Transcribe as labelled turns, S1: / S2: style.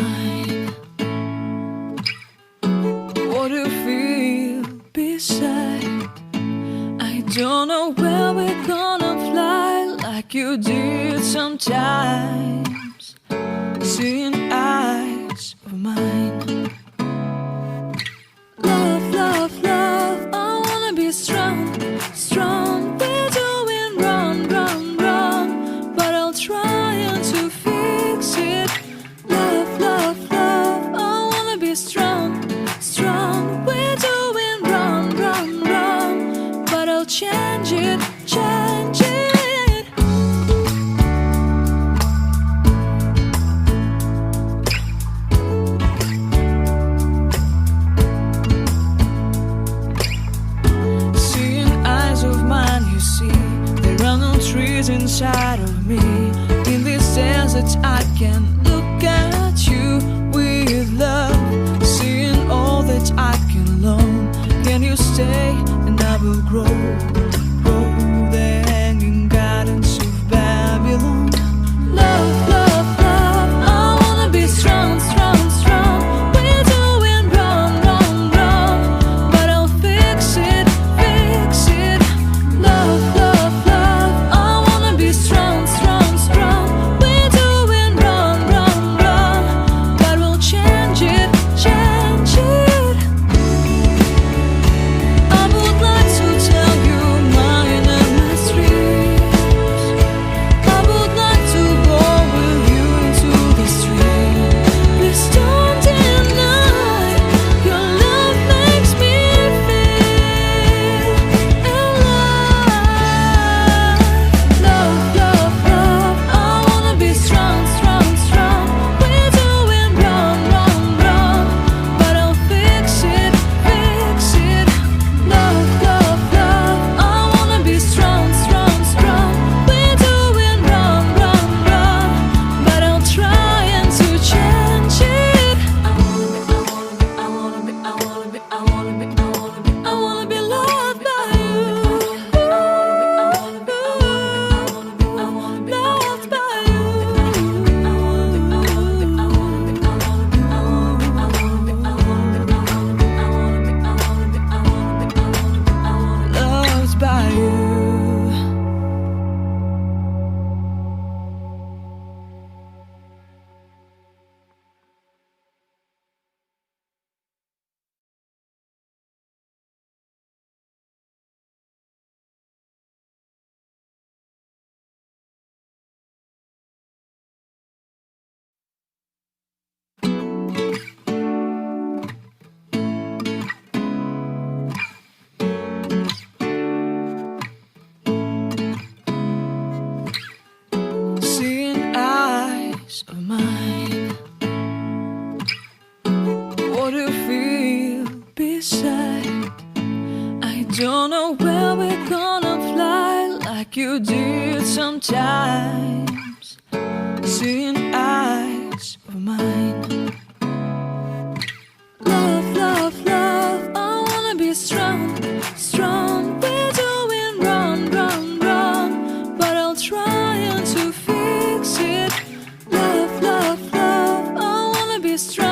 S1: mine. What do you feel beside? I don't know where we're gonna fly like you did sometimes. Seeing eyes of mine. Love, love, love, I wanna be strong, strong. We're doing wrong, wrong, wrong, but I'll try to fix it. Love, love, love, I wanna be strong, strong. We're doing wrong, wrong, wrong, but I'll change it, change it. Trees inside of me. In this desert I can look at you with love, seeing all that I can learn. Can you stay and I will grow, grow the hanging gardens of Babylon. Love, love, love, I wanna be strong, strong, strong. We're doing wrong, wrong, wrong, but I'll fix it, fix it. Love, love, love, strong, strong, strong. We're doing wrong, wrong, wrong, but we'll change it, change it. I would like to tell you my mysteries. I would like to go with you into the street. Please don't deny your love makes me feel alive. Love, love, love, I wanna be strong, strong, strong. We're doing wrong, wrong, wrong, but I'll fix it, fix it. Love, love, love, I wanna be strong, strong, strong. We're doing wrong, wrong, wrong, but I'll try to change it. I wanna be loved by you. Loved by you. Loved by you. Seeing eyes of mine. What do you feel beside? I don't know where we're gonna fly like you did sometimes. Seeing eyes of mine. Love, love, love, I wanna be strong, strong. We're doing wrong, wrong, wrong, but I'll try to fix it. Love, love, love, I wanna be strong.